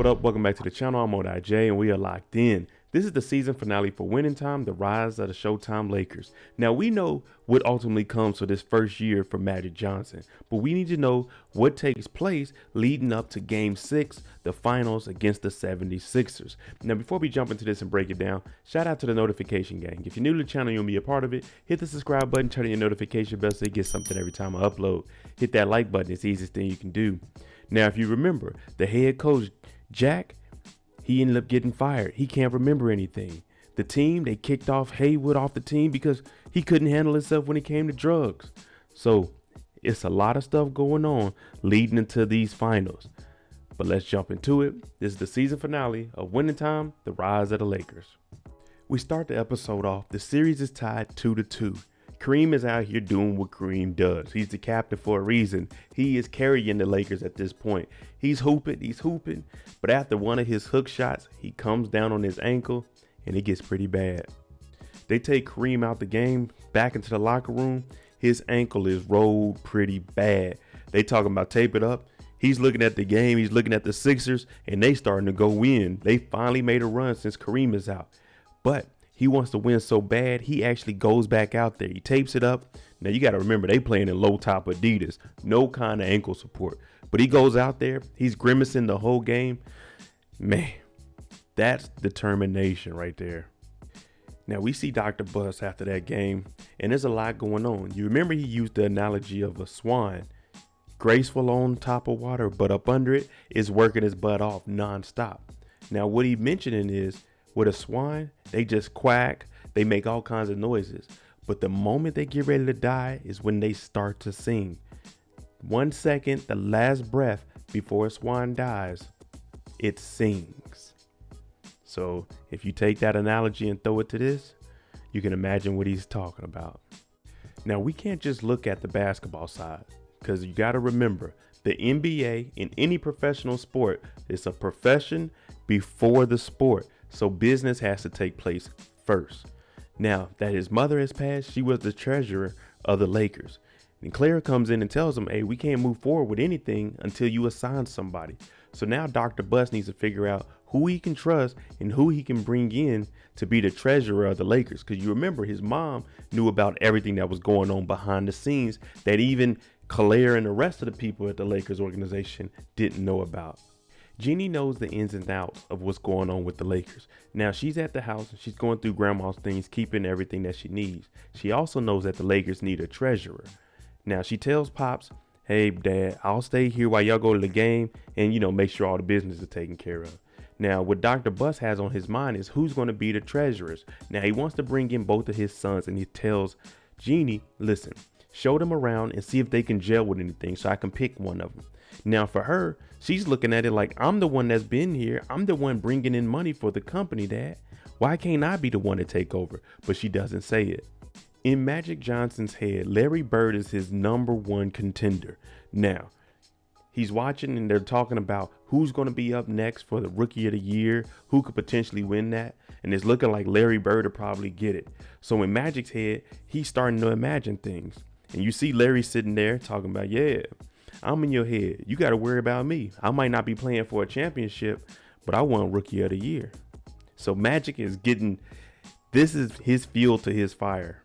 What up? Welcome back to the channel. I'm MoedotJ and we are locked in. This is the season finale for Winning Time, the rise of the Showtime Lakers. Now we know what ultimately comes for this first year for Magic Johnson, but we need to know what takes place leading up to Game 6, the finals against the 76ers. Now before we jump into this and break it down, shout out to the notification gang. If you're new to the channel, you'll be a part of it. Hit the subscribe button, turn on your notification bell so you get something every time I upload. Hit that like button, it's the easiest thing you can do. Now if you remember, the head coach Jack, he ended up getting fired. He can't remember anything. The team, they kicked off Haywood off the team because he couldn't handle himself when it came to drugs. So it's a lot of stuff going on leading into these finals. But let's jump into it. This is the season finale of Winning Time, the rise of the Lakers. We start the episode off. The series is tied 2-2. Kareem is out here doing what Kareem does. He's the captain for a reason. He is carrying the Lakers at this point. He's hooping. But after one of his hook shots, he comes down on his ankle and it gets pretty bad. They take Kareem out the game, back into the locker room. His ankle is rolled pretty bad. They talking about tape it up. He's looking at the game. He's looking at the Sixers and they starting to go in. They finally made a run since Kareem is out. But he wants to win so bad, he actually goes back out there. He tapes it up. Now, you got to remember, they playing in low-top Adidas. No kind of ankle support. But he goes out there. He's grimacing the whole game. Man, that's determination right there. Now, we see Dr. Bus after that game, and there's a lot going on. You remember he used the analogy of a swan. Graceful on top of water, but up under it is working his butt off nonstop. Now, what he mentioning is, with a swan, they just quack, they make all kinds of noises. But the moment they get ready to die is when they start to sing. 1 second, the last breath before a swan dies, it sings. So if you take that analogy and throw it to this, you can imagine what he's talking about. Now we can't just look at the basketball side, because you got to remember, the NBA in any professional sport is a profession before the sport. So business has to take place first. Now that his mother has passed, she was the treasurer of the Lakers. And Clarke comes in and tells him, hey, we can't move forward with anything until you assign somebody. So now Dr. Bus needs to figure out who he can trust and who he can bring in to be the treasurer of the Lakers. Because you remember his mom knew about everything that was going on behind the scenes that even Clarke and the rest of the people at the Lakers organization didn't know about. Jeanie knows the ins and outs of what's going on with the Lakers. Now she's at the house and she's going through grandma's things, keeping everything that she needs. She also knows that the Lakers need a treasurer. Now she tells Pops, hey Dad, I'll stay here while y'all go to the game and, make sure all the business is taken care of. Now what Dr. Bus has on his mind is who's going to be the treasurers. Now he wants to bring in both of his sons and he tells Jeanie, listen, show them around and see if they can gel with anything so I can pick one of them. Now for her, she's looking at it like, I'm the one that's been here. I'm the one bringing in money for the company, Dad. Why can't I be the one to take over? But she doesn't say it. In Magic Johnson's head, Larry Bird is his #1 contender. Now, he's watching and they're talking about who's going to be up next for the Rookie of the Year, who could potentially win that. And it's looking like Larry Bird will probably get it. So in Magic's head, he's starting to imagine things. And you see Larry sitting there talking about, yeah, I'm in your head. You got to worry about me. I might not be playing for a championship, but I won Rookie of the Year. So Magic is this is his fuel to his fire.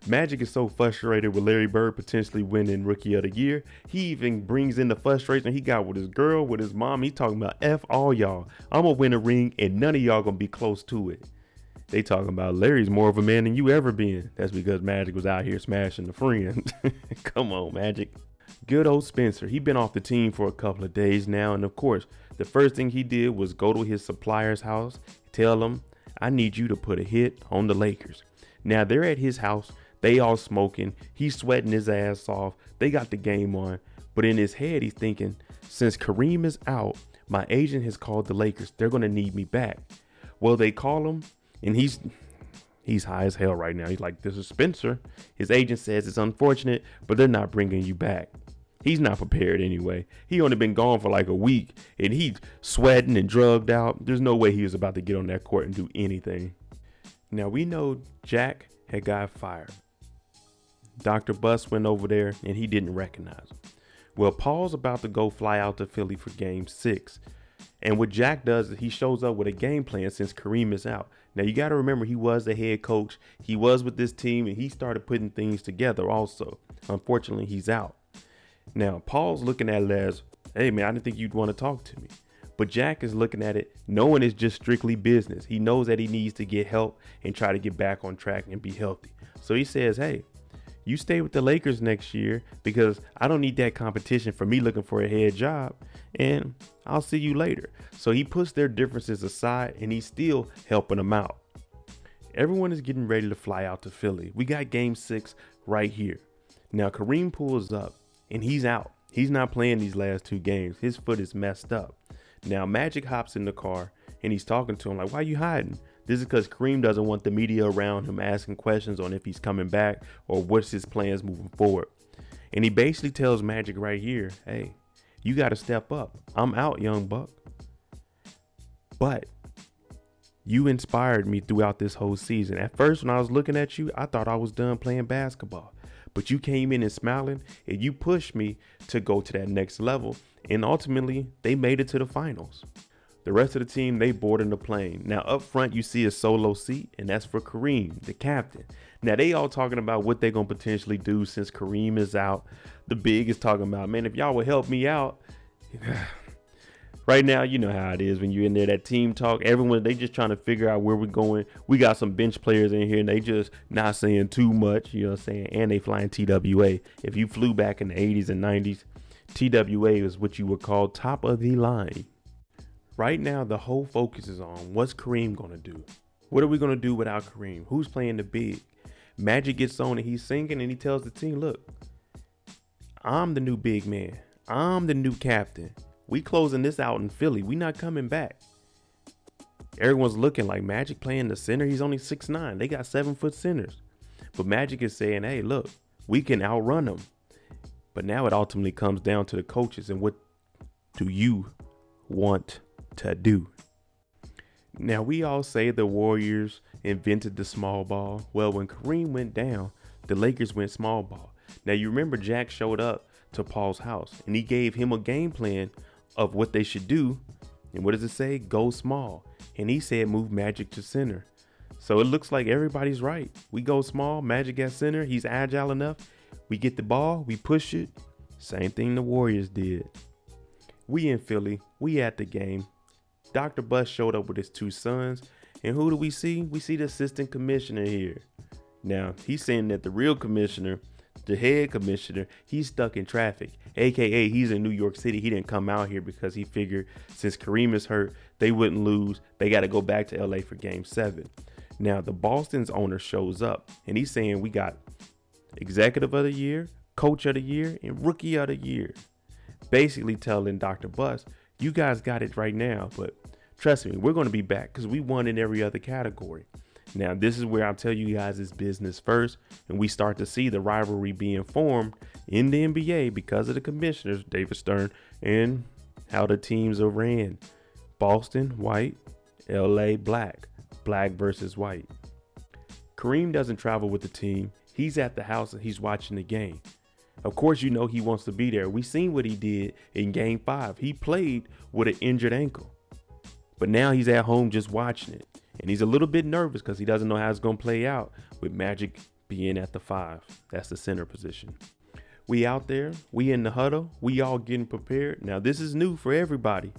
Magic is so frustrated with Larry Bird potentially winning Rookie of the Year. He even brings in the frustration he got with his girl, with his mom. He's talking about F all y'all. I'm going to win a ring and none of y'all going to be close to it. They talking about Larry's more of a man than you ever been. That's because Magic was out here smashing the friend. Come on, Magic. Good old Spencer, he been off the team for a couple of days now, and of course, the first thing he did was go to his supplier's house, tell him, I need you to put a hit on the Lakers. Now they're at his house, they all smoking, he's sweating his ass off, they got the game on, but in his head he's thinking, since Kareem is out, my agent has called the Lakers, they're gonna need me back. Well, they call him, and he's high as hell right now. He's like, this is Spencer. His agent says it's unfortunate, but they're not bringing you back. He's not prepared anyway. He only been gone for like a week and he's sweating and drugged out. There's no way he was about to get on that court and do anything. Now we know Jack had got fired. Dr. Bus went over there and he didn't recognize him. Well, Paul's about to go fly out to Philly for Game 6. And what Jack does is he shows up with a game plan since Kareem is out. Now you got to remember he was the head coach. He was with this team and he started putting things together also. Unfortunately, he's out. Now Paul's looking at it as, hey man, I didn't think you'd want to talk to me. But Jack is looking at it knowing it's just strictly business. He knows that he needs to get help and try to get back on track and be healthy. So he says, hey, you stay with the Lakers next year because I don't need that competition for me looking for a head job, and I'll see you later. So he puts their differences aside and he's still helping them out. Everyone is getting ready to fly out to Philly. We got game 6 right here. Now Kareem pulls up and he's out. He's not playing these last 2 games. His foot is messed up. Now Magic hops in the car and he's talking to him like, why are you hiding? This is because Kareem doesn't want the media around him asking questions on if he's coming back or what's his plans moving forward. And he basically tells Magic right here, hey, you got to step up. I'm out, young buck. But you inspired me throughout this whole season. At first, when I was looking at you, I thought I was done playing basketball. But you came in and smiling and you pushed me to go to that next level. And ultimately, they made it to the finals. The rest of the team, they boarding the plane. Now up front, you see a solo seat, and that's for Kareem, the captain. Now they all talking about what they're going to potentially do since Kareem is out. The big is talking about, man, if y'all would help me out. Right now, you know how it is when you're in there, that team talk. Everyone, they just trying to figure out where we're going. We got some bench players in here, and they just not saying too much, you know what I'm saying? And they flying TWA. If you flew back in the 80s and 90s, TWA is what you would call top of the line. Right now, the whole focus is on what's Kareem going to do? What are we going to do without Kareem? Who's playing the big? Magic gets on and he's singing and he tells the team, look, I'm the new big man. I'm the new captain. We closing this out in Philly. We not coming back. Everyone's looking like Magic playing the center. He's only 6'9". They got 7-foot centers. But Magic is saying, hey, look, we can outrun them. But now it ultimately comes down to the coaches and what do you want to do? Now we all say the Warriors invented the small ball. Well, when Kareem went down, the Lakers went small ball. Now you remember Jack showed up to Paul's house and he gave him a game plan of what they should do. And what does it say? Go small. And he said move Magic to center. So it looks like everybody's right. We go small, Magic at center. He's agile enough. We get the ball, we push it. Same thing the Warriors did. We in Philly, we at the game. Dr. Buss showed up with his 2 sons. And who do we see? We see the assistant commissioner here. Now, he's saying that the real commissioner, the head commissioner, he's stuck in traffic. AKA, he's in New York City. He didn't come out here because he figured since Kareem is hurt, they wouldn't lose. They got to go back to LA for game 7. Now, the Boston's owner shows up and he's saying we got executive of the year, coach of the year, and rookie of the year. Basically telling Dr. Buss, you guys got it right now, but trust me, we're going to be back because we won in every other category. Now, this is where I'll tell you guys it's business first, and we start to see the rivalry being formed in the NBA because of the commissioners, David Stern, and how the teams are ran. Boston, white, LA, black, black versus white. Kareem doesn't travel with the team. He's at the house and he's watching the game. Of course, you know he wants to be there. We seen what he did in game 5. He played with an injured ankle, but now he's at home just watching it. And he's a little bit nervous because he doesn't know how it's going to play out with Magic being at the 5. That's the center position. We out there. We in the huddle. We all getting prepared. Now, this is new for everybody.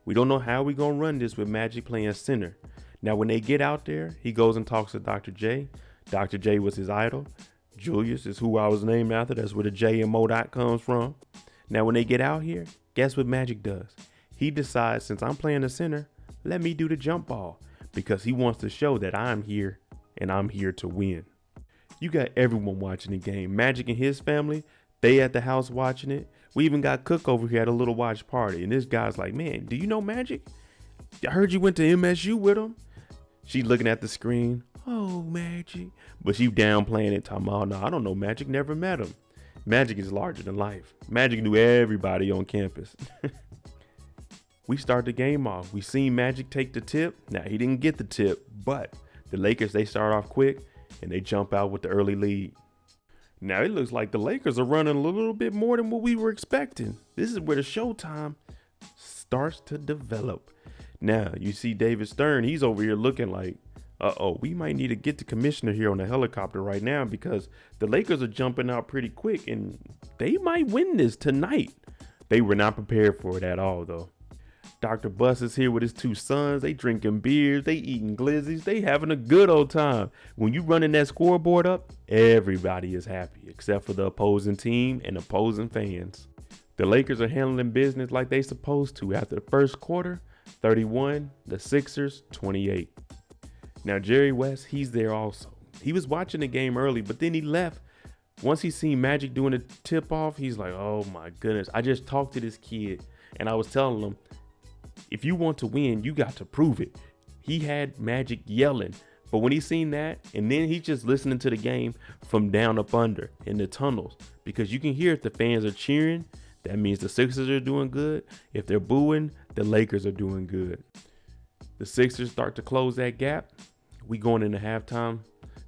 We don't know how we going to run this with Magic playing center. Now, when they get out there, he goes and talks to Dr. J. Dr. J was his idol. Julius is who I was named after. That's where the J in MoedotJ comes from. Now, when they get out here, guess what Magic does? He decides, since I'm playing the center, let me do the jump ball because he wants to show that I'm here and I'm here to win. You got everyone watching the game. Magic and his family, they at the house watching it. We even got Cook over here at a little watch party. And this guy's like, man, do you know Magic? I heard you went to MSU with him. She's looking at the screen. Oh, Magic. But she downplaying it, talking about, no, I don't know Magic, never met him. Magic is larger than life. Magic knew everybody on campus. We start the game off. We seen Magic take the tip. Now, he didn't get the tip, but the Lakers, they start off quick and they jump out with the early lead. Now, it looks like the Lakers are running a little bit more than what we were expecting. This is where the showtime starts to develop. Now, you see David Stern, he's over here looking like, we might need to get the commissioner here on the helicopter right now because the Lakers are jumping out pretty quick and they might win this tonight. They were not prepared for it at all, though. Dr. Bus is here with his two sons. They drinking beers, they eating glizzies, they having a good old time. When you running that scoreboard up, everybody is happy except for the opposing team and opposing fans. The Lakers are handling business like they supposed to after the first quarter, 31, the Sixers 28. Now, Jerry West, he's there also. He was watching the game early, but then he left. Once he seen Magic doing a tip-off, he's like, oh my goodness. I just talked to this kid, and I was telling him, if you want to win, you got to prove it. He had Magic yelling, but when he seen that, and then he's just listening to the game from down up under in the tunnels, because you can hear if the fans are cheering, that means the Sixers are doing good. If they're booing, the Lakers are doing good. The Sixers start to close that gap. We going into halftime,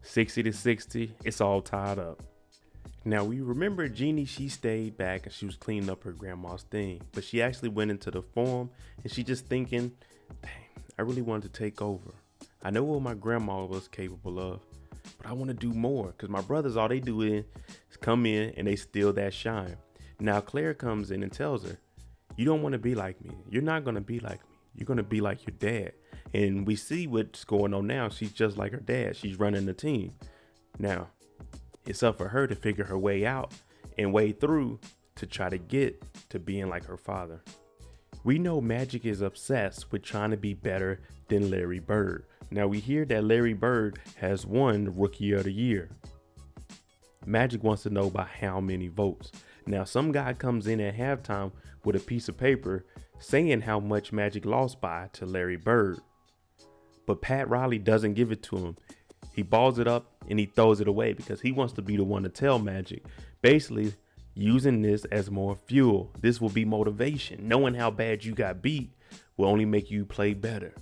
60-60. It's all tied up. Now, we remember Jeannie, she stayed back and she was cleaning up her grandma's thing. But she actually went into the forum and she just thinking, dang, I really wanted to take over. I know what my grandma was capable of, but I want to do more because my brothers, all they do is come in and they steal that shine. Now, Clarke comes in and tells her, you don't want to be like me. You're not going to be like me. You're going to be like your dad. And we see what's going on now. She's just like her dad. She's running the team. Now, it's up for her to figure her way out and way through to try to get to being like her father. We know Magic is obsessed with trying to be better than Larry Bird. Now, we hear that Larry Bird has won Rookie of the Year. Magic wants to know by how many votes. Now, some guy comes in at halftime with a piece of paper saying how much Magic lost by to Larry Bird. But Pat Reilly doesn't give it to him. He balls it up and he throws it away because he wants to be the one to tell Magic. Basically, using this as more fuel. This will be motivation. Knowing how bad you got beat will only make you play better.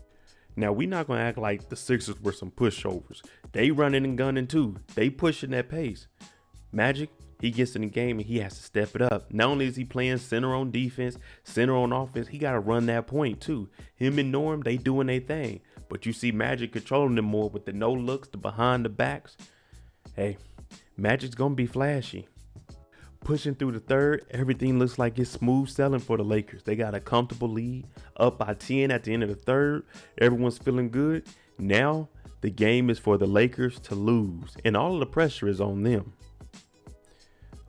Now, we're not going to act like the Sixers were some pushovers. They running and gunning too. They pushing that pace. Magic, he gets in the game and he has to step it up. Not only is he playing center on defense, center on offense, he got to run that point too. Him and Norm, they doing their thing. But you see Magic controlling them more with the no looks, the behind the backs. Hey, Magic's going to be flashy. Pushing through the third, everything looks like it's smooth sailing for the Lakers. They got a comfortable lead, up by 10 at the end of the third. Everyone's feeling good. Now, the game is for the Lakers to lose, and all of the pressure is on them.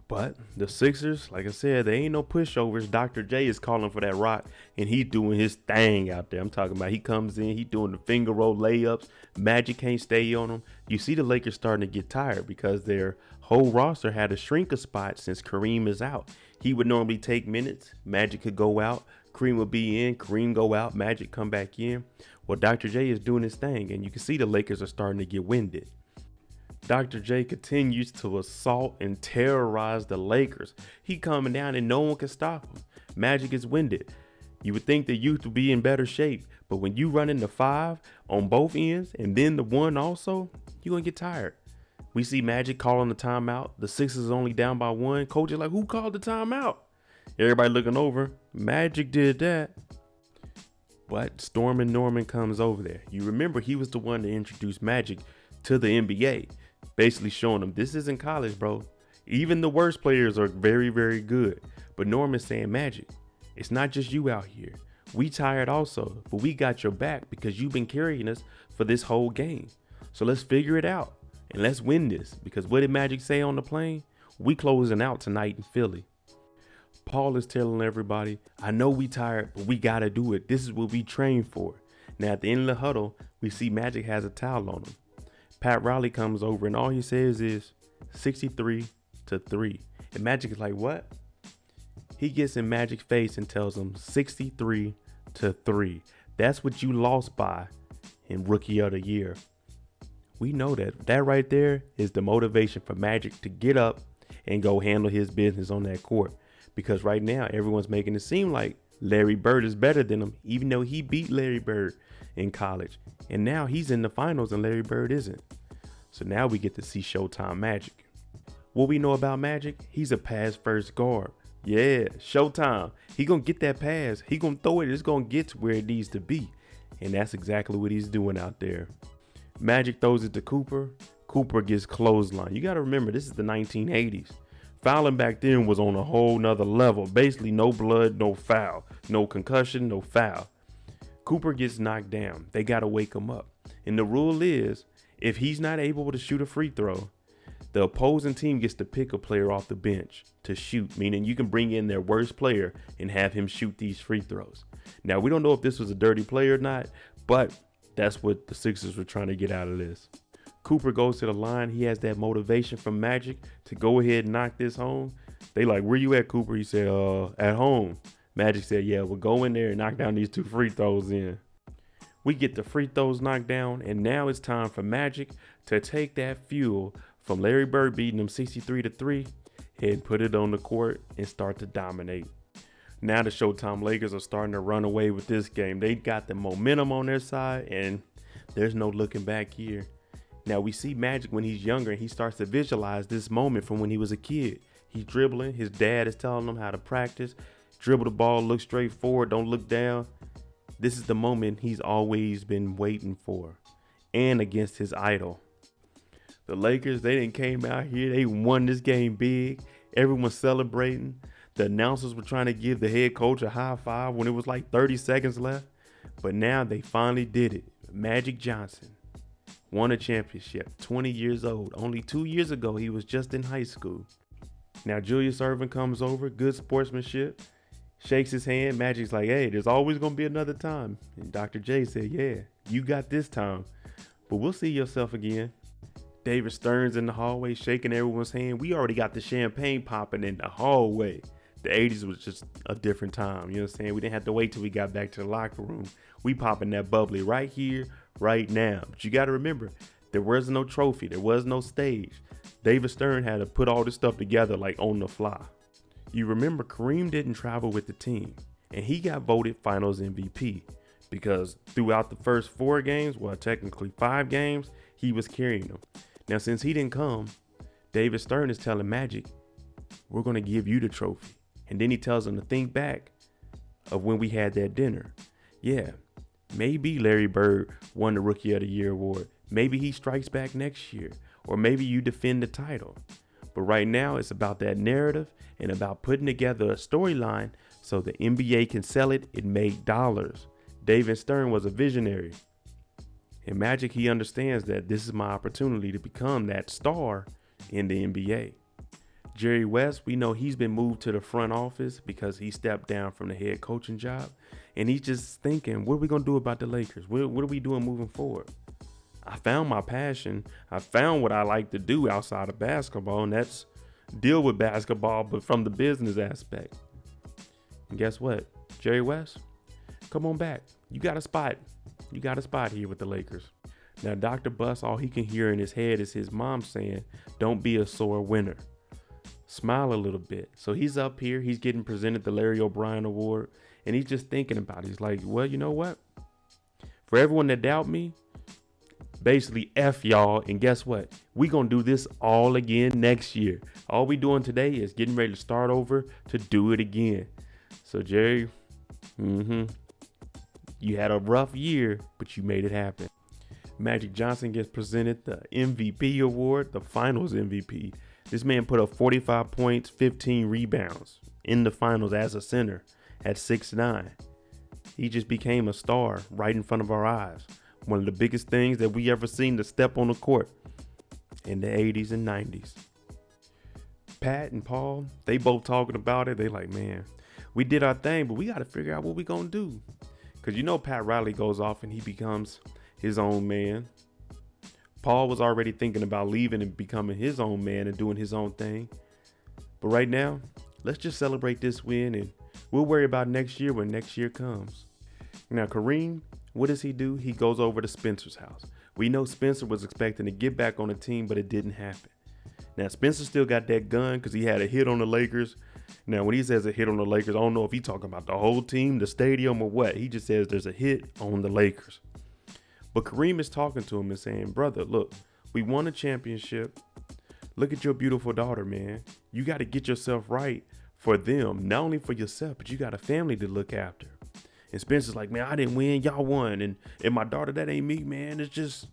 But the Sixers, like I said, they ain't no pushovers. Dr. J is calling for that rock, and he doing his thing out there. I'm talking about he comes in, he doing the finger roll layups. Magic can't stay on him. You see the Lakers starting to get tired because their whole roster had to shrink a spot since Kareem is out. He would normally take minutes. Magic could go out. Kareem would be in. Kareem go out. Magic come back in. Well, Dr. J is doing his thing, and you can see the Lakers are starting to get winded. Dr. J continues to assault and terrorize the Lakers. He coming down and no one can stop him. Magic is winded. You would think the youth would be in better shape, but when you run into 5 on both ends and then the 1 also, you're going to get tired. We see Magic calling the timeout. The Sixers is only down by 1. Coach is like, who called the timeout? Everybody looking over. Magic did that. But Stormin' Norman comes over there. You remember he was the one to introduce Magic to the NBA. Basically showing them this isn't college, bro. Even the worst players are very, very good. But Norman's saying, Magic, it's not just you out here. We tired also, but we got your back because you've been carrying us for this whole game. So let's figure it out and let's win this. Because what did Magic say on the plane? We closing out tonight in Philly. Paul is telling everybody, I know we tired, but we got to do it. This is what we train for. Now at the end of the huddle, we see Magic has a towel on him. Pat Reilly comes over and all he says is 63-3. And Magic is like, what? He gets in Magic's face and tells him 63-3. That's what you lost by in Rookie of the Year. We know that. That right there is the motivation for Magic to get up and go handle his business on that court. Because right now, everyone's making it seem like Larry Bird is better than him, even though he beat Larry Bird in college. And now he's in the finals and Larry Bird isn't. So now we get to see Showtime Magic. What we know about Magic, he's a pass first guard. Yeah, showtime. He gonna get that pass. He gonna throw it. It's gonna get to where it needs to be. And that's exactly what he's doing out there. Magic throws it to Cooper. Cooper gets clothesline. You gotta remember, this is the 1980s. Fouling back then was on a whole nother level. Basically, no blood, no foul. No concussion, no foul. Cooper gets knocked down. They gotta wake him up. And the rule is, if he's not able to shoot a free throw, the opposing team gets to pick a player off the bench to shoot, meaning you can bring in their worst player and have him shoot these free throws. Now, we don't know if this was a dirty play or not, but that's what the Sixers were trying to get out of this. Cooper goes to the line. He has that motivation from Magic to go ahead and knock this home. They like, where you at, Cooper? He said, at home. Magic said, yeah, we'll go in there and knock down these 2 free throws in. We get the free throws knocked down, and now it's time for Magic to take that fuel from Larry Bird beating them 63-3 and put it on the court and start to dominate. Now the Showtime Lakers are starting to run away with this game. They got the momentum on their side, and there's no looking back here. Now we see Magic when he's younger, and he starts to visualize this moment from when he was a kid. He's dribbling. His dad is telling him how to practice. Dribble the ball, look straight forward, don't look down. This is the moment he's always been waiting for, and against his idol. The Lakers, they didn't came out here. They won this game big. Everyone's celebrating. The announcers were trying to give the head coach a high five when it was like 30 seconds left. But now they finally did it. Magic Johnson won a championship, 20 years old. Only 2 years ago, he was just in high school. Now Julius Erving comes over, good sportsmanship, shakes his hand. Magic's like, hey, there's always going to be another time. And Dr. J said, yeah, you got this time, but we'll see yourself again. David Stern's in the hallway shaking everyone's hand. We already got the champagne popping in the hallway. The 80s was just a different time. You know what I'm saying? We didn't have to wait till we got back to the locker room. We popping that bubbly right here, right now. But you got to remember, there was no trophy. There was no stage. David Stern had to put all this stuff together like on the fly. You remember Kareem didn't travel with the team, and he got voted finals MVP because throughout the first 4 games, well, technically 5 games, he was carrying them. Now, since he didn't come, David Stern is telling Magic, we're going to give you the trophy. And then he tells him to think back of when we had that dinner. Yeah, maybe Larry Bird won the Rookie of the Year award. Maybe he strikes back next year, or maybe you defend the title. But right now, it's about that narrative and about putting together a storyline so the NBA can sell it and make dollars. David Stern was a visionary. In Magic, he understands that this is my opportunity to become that star in the NBA. Jerry West, we know he's been moved to the front office because he stepped down from the head coaching job. And he's just thinking, what are we going to do about the Lakers? What are we doing moving forward? I found my passion. I found what I like to do outside of basketball, and that's deal with basketball, but from the business aspect. And guess what? Jerry West, come on back. You got a spot. You got a spot here with the Lakers. Now, Dr. Buss, all he can hear in his head is his mom saying, don't be a sore winner. Smile a little bit. So he's up here. He's getting presented the Larry O'Brien Award, and he's just thinking about it. He's like, well, you know what? For everyone that doubt me, basically F y'all, and guess what? We gonna do this all again next year. All we doing today is getting ready to start over to do it again. So Jerry, you had a rough year, but you made it happen. Magic Johnson gets presented the MVP award, the finals MVP. This man put up 45 points, 15 rebounds in the finals as a center at 6'9". He just became a star right in front of our eyes. One of the biggest things that we ever seen to step on the court in the 80s and 90s. Pat and Paul, they both talking about it. They like, man, we did our thing, but we got to figure out what we going to do. Because you know Pat Riley goes off and he becomes his own man. Paul was already thinking about leaving and becoming his own man and doing his own thing. But right now, let's just celebrate this win and we'll worry about next year when next year comes. Now, Kareem, what does he do? He goes over to Spencer's house. We know Spencer was expecting to get back on the team, but it didn't happen. Now, Spencer still got that gun because he had a hit on the Lakers. Now, when he says a hit on the Lakers, I don't know if he's talking about the whole team, the stadium, or what. He just says there's a hit on the Lakers. But Kareem is talking to him and saying, brother, look, we won a championship. Look at your beautiful daughter, man. You got to get yourself right for them, not only for yourself, but you got a family to look after. And Spencer's like, man, I didn't win, y'all won. And my daughter, that ain't me, man. It's just.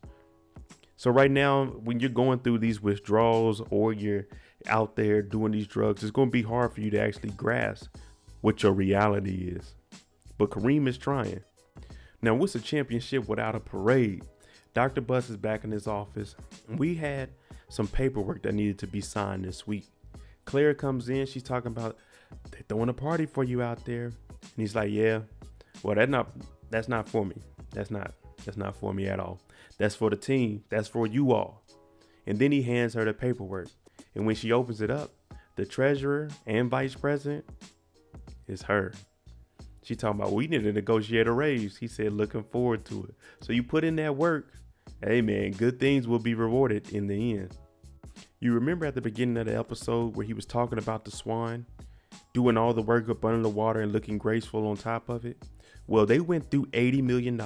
So right now, when you're going through these withdrawals or you're out there doing these drugs, it's going to be hard for you to actually grasp what your reality is. But Kareem is trying. Now, what's a championship without a parade? Dr. Bus is back in his office. We had some paperwork that needed to be signed this week. Claire comes in. She's talking about they're throwing a party for you out there. And he's like, yeah, well, that's not for me. That's not for me at all. That's for the team. That's for you all. And then he hands her the paperwork. And when she opens it up, the treasurer and vice president is her. She talking about, we need to negotiate a raise. He said, looking forward to it. So you put in that work. Hey, man, good things will be rewarded in the end. You remember at the beginning of the episode where he was talking about the swan doing all the work up under the water and looking graceful on top of it? Well, they went through $80 million.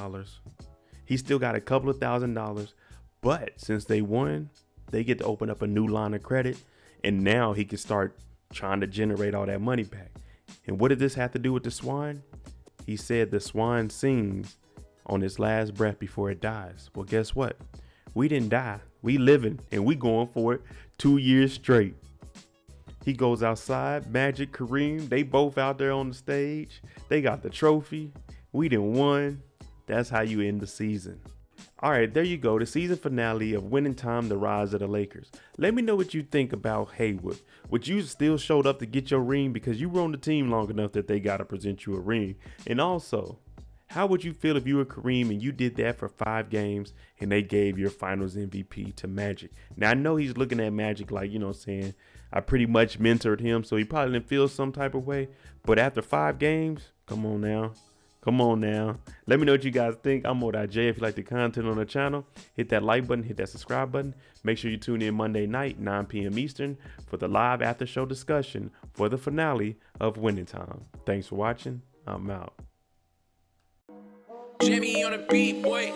He still got a couple of $1,000, but since they won, they get to open up a new line of credit, and now he can start trying to generate all that money back. And what did this have to do with the swan? He said the swan sings on its last breath before it dies. Well, guess what? We didn't die. We living, and we going for it 2 years straight. He goes outside, Magic, Kareem, they both out there on the stage. They got the trophy. We done won. That's how you end the season. All right, there you go. The season finale of Winning Time, The Rise of the Lakers. Let me know what you think about Haywood. Would you still showed up to get your ring because you were on the team long enough that they got to present you a ring? And also, how would you feel if you were Kareem and you did that for 5 games and they gave your finals MVP to Magic? Now, I know he's looking at Magic like, you know what I'm saying, I pretty much mentored him, so he probably didn't feel some type of way. But after 5 games, come on now. Come on now. Let me know what you guys think. I'm MoedotJ. If you like the content on the channel, hit that like button, hit that subscribe button. Make sure you tune in Monday night, 9 p.m. Eastern, for the live after show discussion for the finale of Winning Time. Thanks for watching. I'm out. Jeanie on the beat, boy.